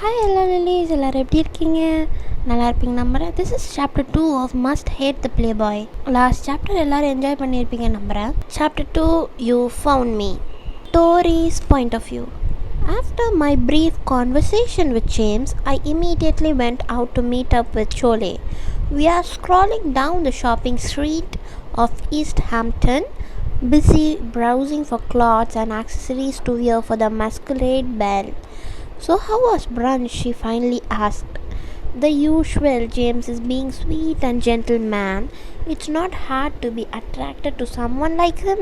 Hi எல்லா லிலிஸ், எல்லோரும் எப்படி இருக்கீங்க? நல்லா இருப்பீங்க நம்புகிறேன். This is chapter 2 of must hate the play boy. Last chapter எல்லோரும் என்ஜாய் பண்ணியிருப்பீங்க நம்புகிறேன். Chapter 2, you found me. Tori's point of view. After my brief conversation with James, I immediately went out to meet up with Chole. We are scrolling down the shopping street of East Hampton, busy browsing for clothes and accessories to wear for the masquerade ball. So how was brunch? She finally asked. The usual. James is being sweet and gentle man. It's not hard to be attracted to someone like him.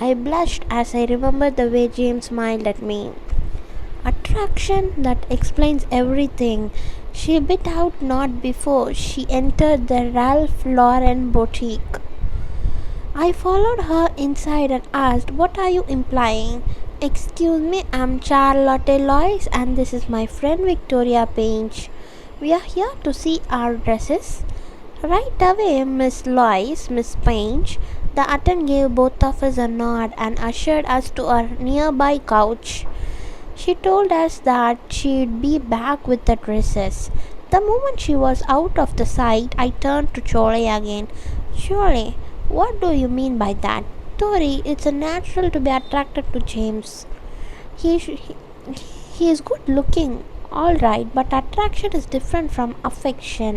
I blushed as I remembered the way James smiled at me. Attraction, that explains everything. She bit out not before she entered the Ralph Lauren boutique. I followed her inside and asked, "What are you implying?" "Excuse me, I'm Charlotte Lois and this is my friend Victoria Page. We are here to see our dresses." "Right away, Miss Lois, Miss Page." The attendant gave both of us a nod and ushered us to our nearby couch. She told us that she'd be back with the dresses. The moment she was out of the sight, I turned to Chole again. "Chole, what do you mean by that?" "Tori, it's a natural to be attracted to James. He is good looking, all right, but attraction is different from affection.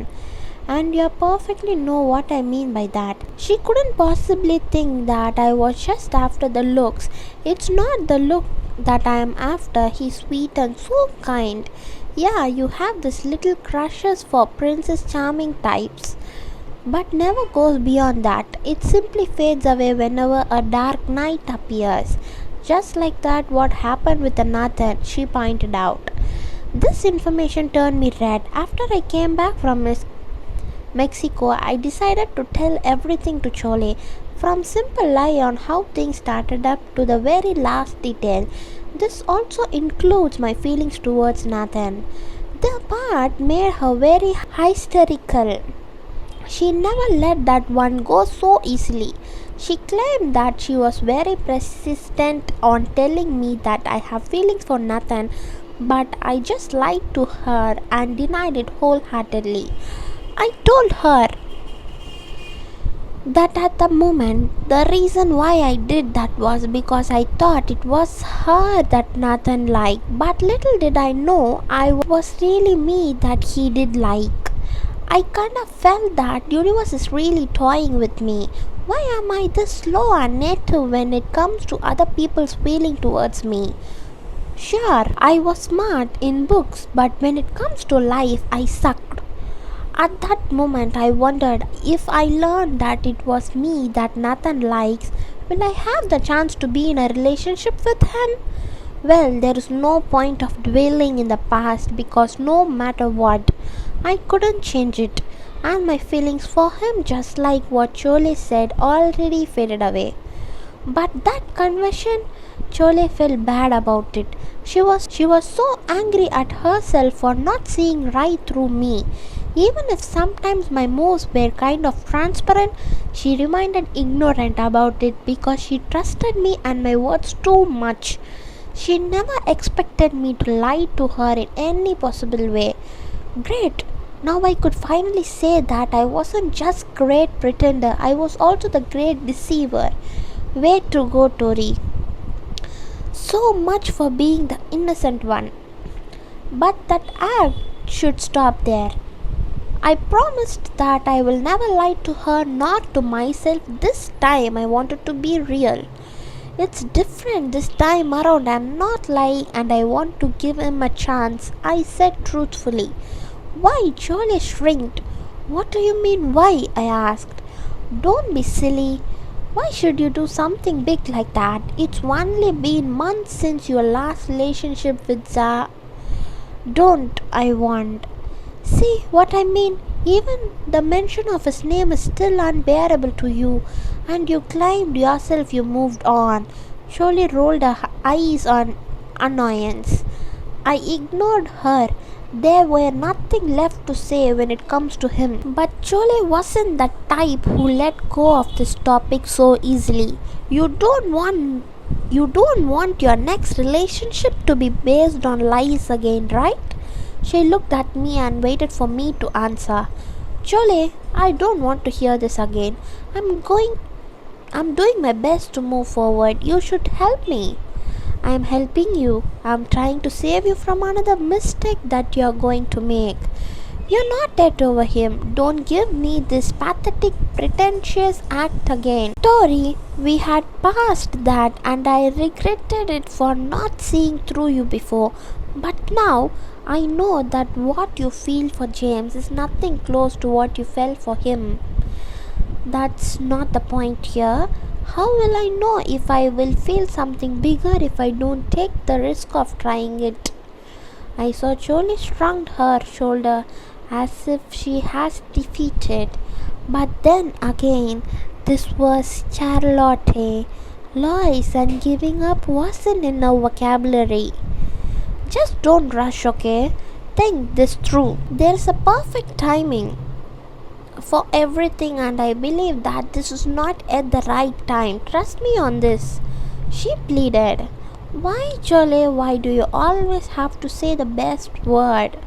And you perfectly know what I mean by that." She couldn't possibly think that I was just after the looks. "It's not the look that I am after. He's sweet and so kind. Yeah, you have this little crushes for Princess Charming types, but never goes beyond that. It simply fades away whenever a dark night appears. Just like that, what happened with Nathan," she pointed out. This information turned me red. After I came back from Mexico, I decided to tell everything to Chole, from simple lie on how things started up to the very last detail. This also includes my feelings towards Nathan. The part made her very hysterical. She never let that one go so easily. She claimed that she was very persistent on telling me that I have feelings for Nathan, but I just lied to her and denied it wholeheartedly. I told her that at the moment, the reason why I did that was because I thought it was her that Nathan liked, but little did I know I was really me that he did like. I kind of felt that universe is really toying with me. Why am I this slow and native when it comes to other people's feeling towards me? Sure, I was smart in books, but when it comes to life, I sucked. At that moment, I wondered, if I learned that it was me that Nathan likes, will I have the chance to be in a relationship with him? Well, there is no point of dwelling in the past because no matter what, I couldn't change it, and my feelings for him, just like what Chole said, already faded away. But that confession, Chole felt bad about it. She was so angry at herself for not seeing right through me. Even if sometimes my moves were kind of transparent, she remained ignorant about it because she trusted me and my words too much. She never expected me to lie to her in any possible way. Great! Now I could finally say that I wasn't just great pretender, I was also the great deceiver. Way to go, Tori. So much for being the innocent one. But that act should stop there. I promised that I will never lie to her nor to myself. This time I wanted to be real. It's different this time around. I'm not lying and I want to give him a chance, I said truthfully. "Why?" Chole shrinked. "What do you mean why?" I asked. "Don't be silly. Why should you do something big like that? It's only been months since your last relationship with Don't, I want. See what I mean? Even the mention of his name is still unbearable to you, and you claimed yourself you moved on." Chole rolled her eyes on annoyance. I ignored her. There were nothing left to say when it comes to him. But Chole wasn't the type who let go of this topic so easily. You don't want your next relationship to be based on lies again, right? She looked at me and waited for me to answer. Jolie, I don't want to hear this again. I'm doing my best to move forward. You should help me. I'm helping you. I'm trying to save you from another mistake that you're going to make. You're not dead over him. Don't give me this pathetic, pretentious act again. Tori, we had passed that and I regretted it for not seeing through you before. But now I know that what you feel for James is nothing close to what you felt for him. That's not the point here. How will I know if I will feel something bigger if I don't take the risk of trying it? I saw Jolie shrugged her shoulder as if she has defeated. But then again, this was Charlotte. Lois and giving up wasn't in our vocabulary. Just don't rush, okay? Think this through. There's a perfect timing for everything, and I believe that this is not at the right time. Trust me on this. She pleaded. Why, Jolie, why do you always have to say the best word?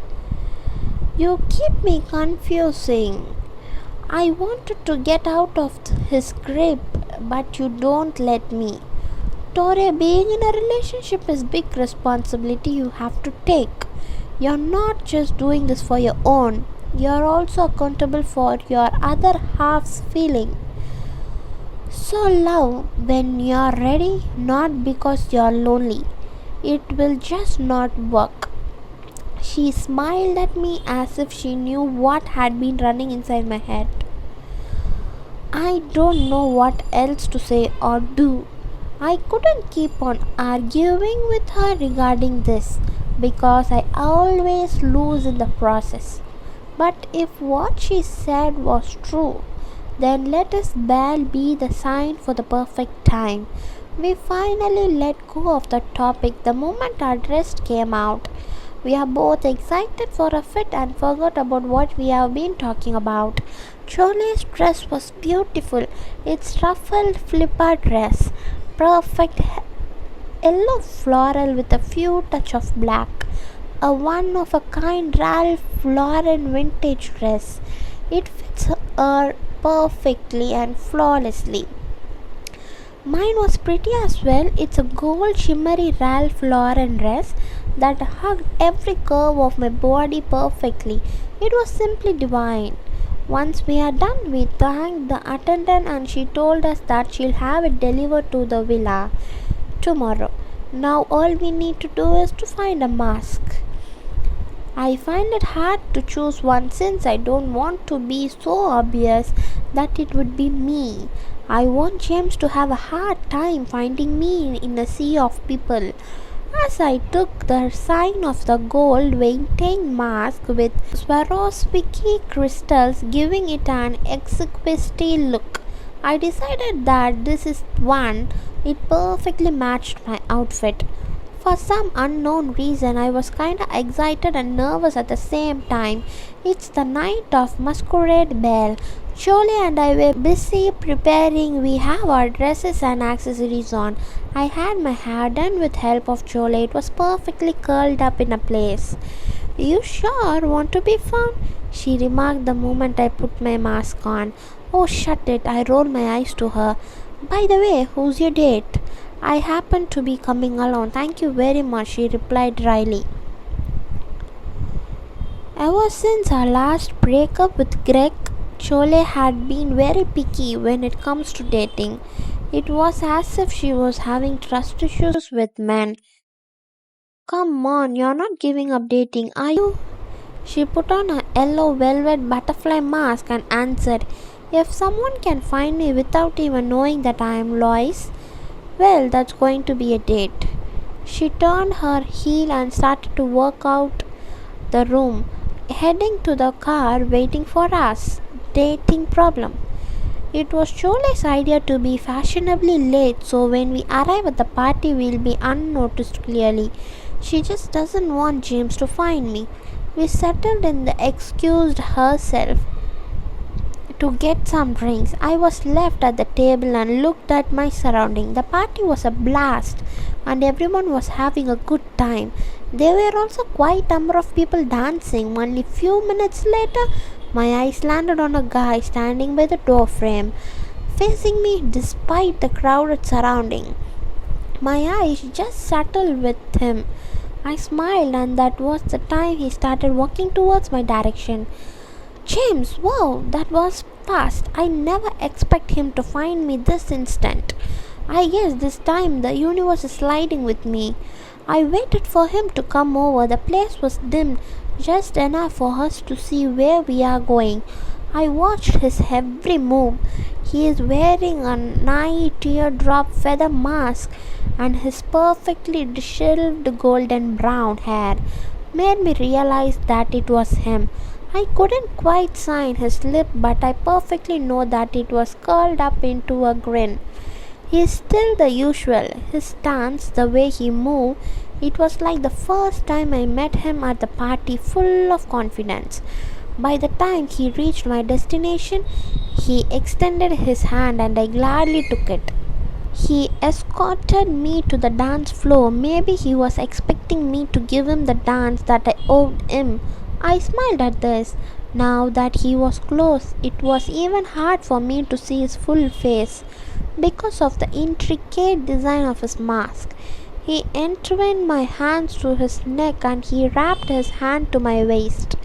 You keep me confusing. I wanted to get out of his grip, but you don't let me. Tori, being in a relationship is big responsibility you have to take. You're not just doing this for your own. You're also accountable for your other half's feeling. So love when you're ready, not because you're lonely. It will just not work. She smiled at me as if she knew what had been running inside my head. I don't know what else to say or do. I couldn't keep on arguing with her regarding this because I always lose in the process. But if what she said was true, then let us bell be the sign for the perfect time. We finally let go of the topic the moment our dress came out. We are both excited for a fit and forgot about what we have been talking about. Jolie's dress was beautiful. It's ruffled flipper dress. Perfect yellow floral with a few touch of black. A one-of-a-kind Ralph Lauren vintage dress. It fits her perfectly and flawlessly. Mine was pretty as well. It's a gold shimmery Ralph Lauren dress that hugged every curve of my body perfectly. It was simply divine. Once we are done, we thanked the attendant and she told us that she'll have it delivered to the villa tomorrow. Now all we need to do is to find a mask. I find it hard to choose one since I don't want to be so obvious that it would be me. I want James to have a hard time finding me in a sea of people. As I took the sign of the gold weighting mask with Swarovski crystals giving it an exquisite look, I decided that this is one. It perfectly matched my outfit. For some unknown reason, I was kinda excited and nervous at the same time. It's the night of Masquerade Ball. Jolie and I were busy preparing. We have our dresses and accessories on. I had my hair done with help of Jolie. It was perfectly curled up in a place. You sure want to be found? She remarked the moment I put my mask on. Oh, shut it. I rolled my eyes to her. By the way, who's your date? I happen to be coming along. Thank you very much, she replied dryly. Ever since our last breakup with Greg, Jolie had been very picky when it comes to dating. It was as if she was having trust issues with men. Come on, you're not giving up dating, are you? She put on her yellow velvet butterfly mask and answered, if someone can find me without even knowing that I am Lois, well, that's going to be a date. She turned her heel and started to walk out the room, heading to the car waiting for us. Dating problem. It was Jolie's idea to be fashionably late, so when we arrive at the party, we'll be unnoticed clearly. She just doesn't want James to find me. We settled in the excused herself to get some drinks. I was left at the table and looked at my surroundings. The party was a blast and everyone was having a good time. There were also quite number of people dancing. Only few minutes later, my eyes landed on a guy standing by the door frame, facing me despite the crowded surrounding. My eyes just settled with him. I smiled, and that was the time he started walking towards my direction. James, wow, that was fast. I never expect him to find me this instant. I guess this time the universe is sliding with me. I waited for him to come over. The place was dim, just enough for us to see where we are going. I watched his every move. He is wearing a nigh teardrop feather mask, and his perfectly disheveled golden brown hair made me realize that it was him. I couldn't quite sign his lip, but I perfectly know that it was curled up into a grin. He is still the usual. His stance, the way he moved, it was like the first time I met him at the party, full of confidence. By the time he reached my destination, he extended his hand and I gladly took it. He escorted me to the dance floor. Maybe he was expecting me to give him the dance that I owed him. I smiled at this. Now that he was close, it was even hard for me to see his full face because of the intricate design of his mask. He entwined my hands through his neck and he wrapped his hand to my waist.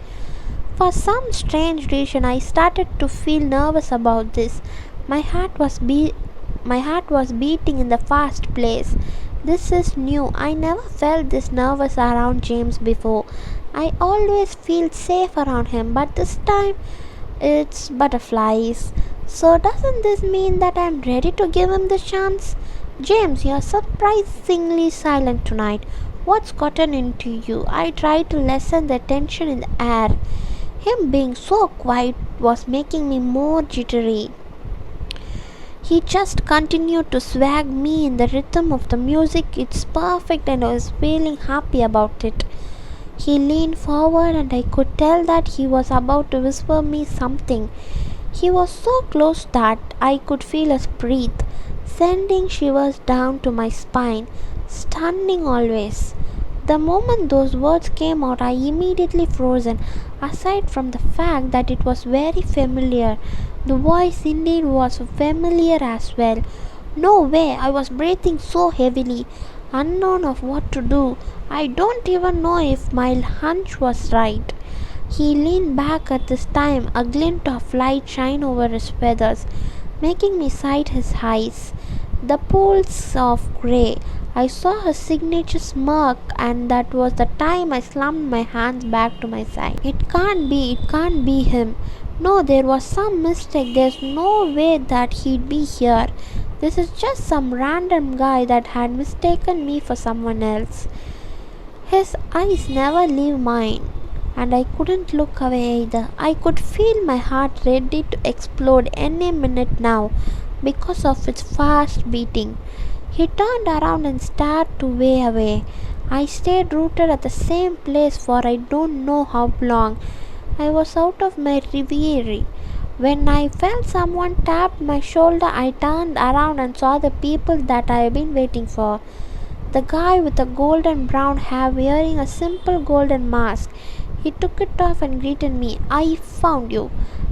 For some strange reason, I started to feel nervous about this. My heart was beating in the fast place. This is new. I never felt this nervous around James before. I always feel safe around him, but this time it's butterflies. So doesn't this mean that I'm ready to give him the chance? James, you're surprisingly silent tonight. What's gotten into you? I tried to lessen the tension in the air. Him being so quiet was making me more jittery. He just continued to swag me in the rhythm of the music. It's perfect and I was feeling happy about it. He leaned forward and I could tell that he was about to whisper me something. He was so close that I could feel his breath, sending shivers down to my spine. Stunning always. The moment those words came out, I immediately frozen. Aside from the fact that it was very familiar, the voice indeed was familiar as well. No way, I was breathing so heavily, unknown of what to do. I don't even know if my hunch was right. He leaned back at this time, a glint of light shine over his feathers, making me sight his eyes. The pools of grey. I saw his signature smirk, and that was the time I slumped my hands back to my side. It can't be him. No, there was some mistake. There's no way that he'd be here. This is just some random guy that had mistaken me for someone else. His eyes never leave mine, and I couldn't look away either. I could feel my heart ready to explode any minute now because of its fast beating. He turned around and stared to way away. I stayed rooted at the same place for I don't know how long. I was out of my reverie. When I felt someone tap my shoulder, I turned around and saw the people that I had been waiting for. The guy with the golden brown hair wearing a simple golden mask. He took it off and greeted me. I found you.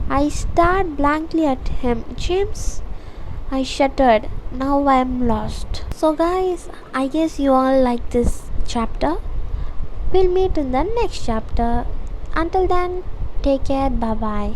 I stared blankly at him. James? I shuddered. Now I am lost. So guys, I guess you all like this chapter. We'll meet in the next chapter. Until then, take care. Bye bye.